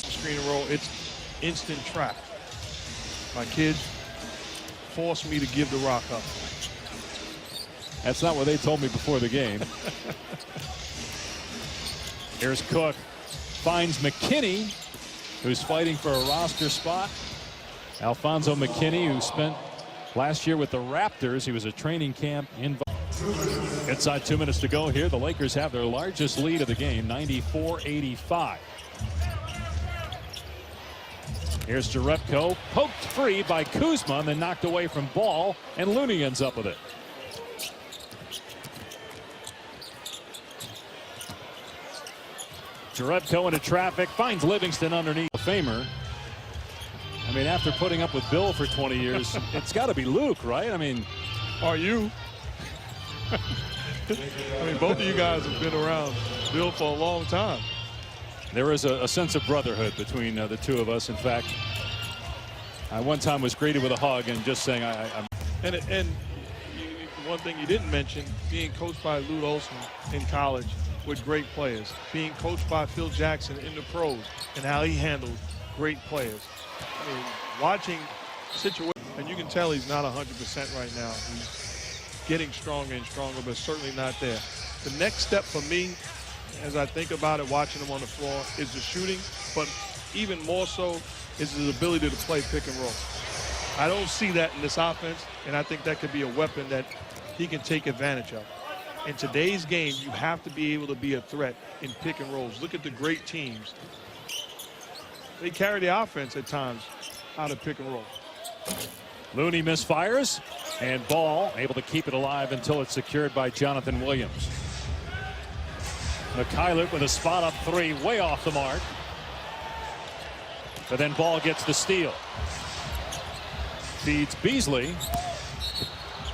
Screen and roll, it's instant trap. My kids forced me to give the rock up. That's not what they told me before the game. Here's Cook. Finds McKinney, who's fighting for a roster spot. Alfonso McKinney, who spent last year with the Raptors. He was a training camp in. Inside 2 minutes to go here. The Lakers have their largest lead of the game, 94-85. Here's Jerebko, poked free by Kuzma, and then knocked away from Ball, and Looney ends up with it. Jerebko into traffic, finds Livingston underneath. A famer. I mean, after putting up with Bill for 20 years, it's got to be Luke, right? I mean, are you? I mean, both of you guys have been around Bill for a long time. There is a sense of brotherhood between the two of us. In fact, I one time was greeted with a hug and just saying, I'm. And one thing you didn't mention, being coached by Lute Olson in college with great players, being coached by Phil Jackson in the pros, and how he handled great players. I mean, watching situations, and you can tell he's not 100% right now. He's getting stronger and stronger, but certainly not there. The next step for me, as I think about it, watching him on the floor, is the shooting, but even more so is his ability to play pick and roll. I don't see that in this offense, and I think that could be a weapon that he can take advantage of. In today's game, you have to be able to be a threat in pick and rolls. Look at the great teams. They carry the offense at times out of pick and roll. Looney misfires, and Ball able to keep it alive until it's secured by Jonathan Williams. MYKHAILIUK with a spot up three, way off the mark. But then Ball gets the steal. Feeds Beasley.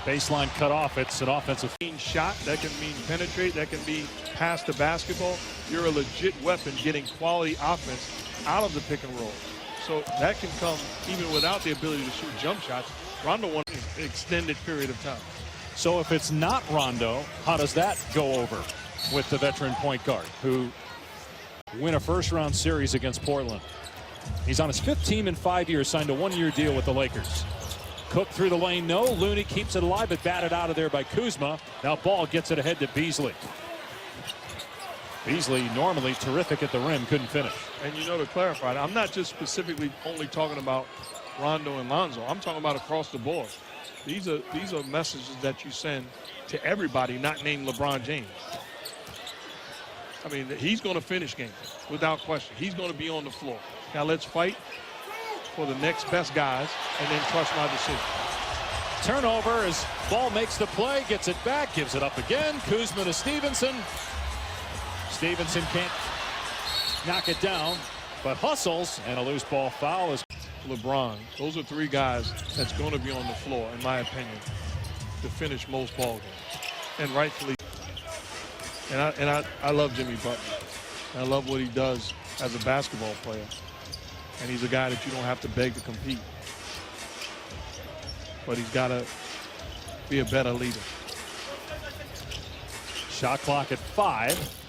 Baseline cut off. It's an offensive shot. That can mean penetrate. That can be pass the basketball. You're a legit weapon getting quality offense out of the pick and roll. So that can come even without the ability to shoot jump shots. Rondo won an extended period of time. So if it's not Rondo, how does that go over with the veteran point guard who win a first-round series against Portland? He's on his 5th team in 5 years, signed a 1-year deal with the Lakers. Cook through the lane, no. Looney keeps it alive, but batted out of there by Kuzma. Now Ball gets it ahead to Beasley. Beasley, normally terrific at the rim, couldn't finish. And you know, to clarify, I'm not just specifically only talking about Rondo and Lonzo. I'm talking about across the board. These are messages that you send to everybody not named LeBron James. I mean, he's going to finish games without question. He's going to be on the floor. Now let's fight for the next best guys and then trust my decision. Turnover as Ball makes the play, gets it back, gives it up again. Kuzma to Stevenson. Stevenson can't knock it down, but hustles, and a loose ball foul is LeBron. Those are 3 guys that's going to be on the floor, in my opinion, to finish most ball games, and rightfully. And I love Jimmy Butler. I love what he does as a basketball player, and he's a guy that you don't have to beg to compete, but he's got to be a better leader. Shot clock at 5.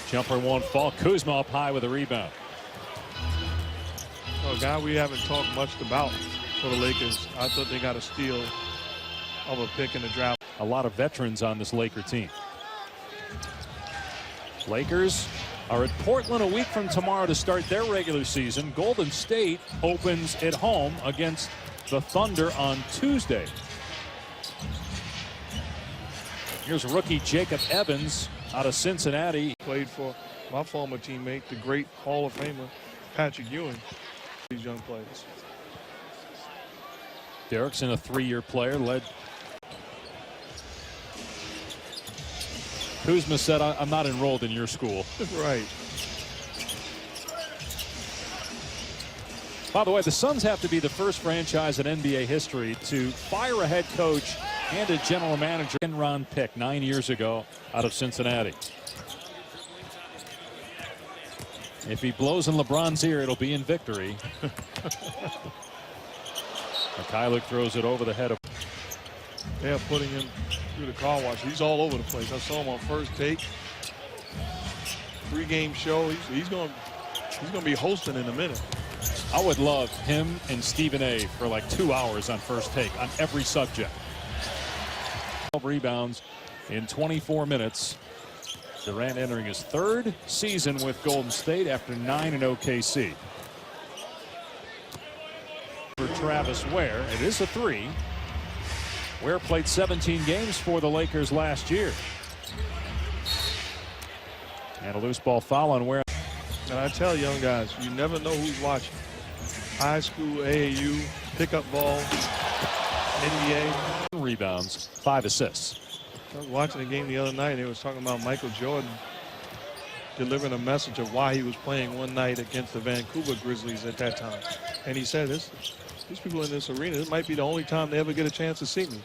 Jumper won't fall. Kuzma up high with a rebound. Well, a guy we haven't talked much about for the Lakers. I thought they got a steal of a pick in the draft. A lot of veterans on this Laker team. Lakers are at Portland a week from tomorrow to start their regular season. Golden State opens at home against the Thunder on Tuesday. Here's rookie Jacob Evans out of Cincinnati. Played for my former teammate, the great Hall of Famer Patrick Ewing. These young players. Derrickson, a 3-year player, led. Kuzma said, I'm not enrolled in your school. Right. By the way, the Suns have to be the first franchise in NBA history to fire a head coach and a general manager. Round pick 9 years ago out of Cincinnati. If he blows in LeBron's ear, it'll be in victory. MYKHAILIUK throws it over the head of. They're putting him through the car wash. He's all over the place. I saw him on First Take. Pre-game show. He's going to be hosting in a minute. I would love him and Stephen A. for like 2 hours on First Take on every subject. 12 rebounds in 24 minutes. Durant entering his 3rd season with Golden State after 9 in OKC. For Travis Ware, it is a 3. Ware played 17 games for the Lakers last year. And a loose ball foul on Ware. And I tell young guys, you never know who's watching. High school, AAU, pickup ball, NBA. Rebounds, 5 assists. I was watching the game the other night, and they was talking about Michael Jordan delivering a message of why he was playing one night against the Vancouver Grizzlies at that time. And he said, these people in this arena, this might be the only time they ever get a chance to see me.